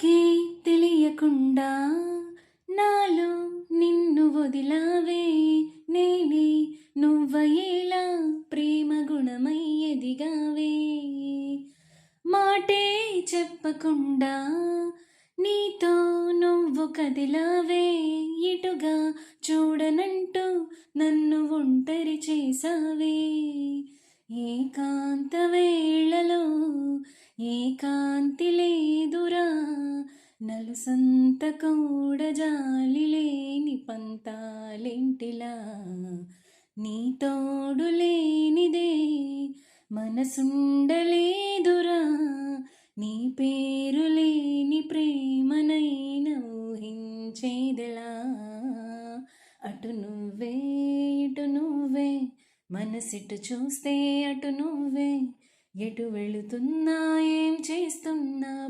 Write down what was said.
నాకే తెలియకుండా నాలో నిన్ను వదిలావే, నేనే నువ్వయేలా ప్రేమ గుణమై ఎదిగావే. మాటే చెప్పకుండా నీతో నువ్వు కదిలావే, ఇటుగా చూడనంటూ నన్ను ఒంటరి చేసావే. ఏకాంత వేళలో ఏకాంతి లేదురా, నలుసంత కూడా జాలి లేని పంతాలేంటిలా. నీ తోడు లేనిదే మనసుండలేదురా, నీ పేరు లేని ప్రేమనైన ఊహించేదెలా. అటు నువ్వే ఇటు నువ్వే, మనసిటు చూస్తే అటు నువ్వే, ఎటు వెళుతున్నా ఏం చేస్తున్నా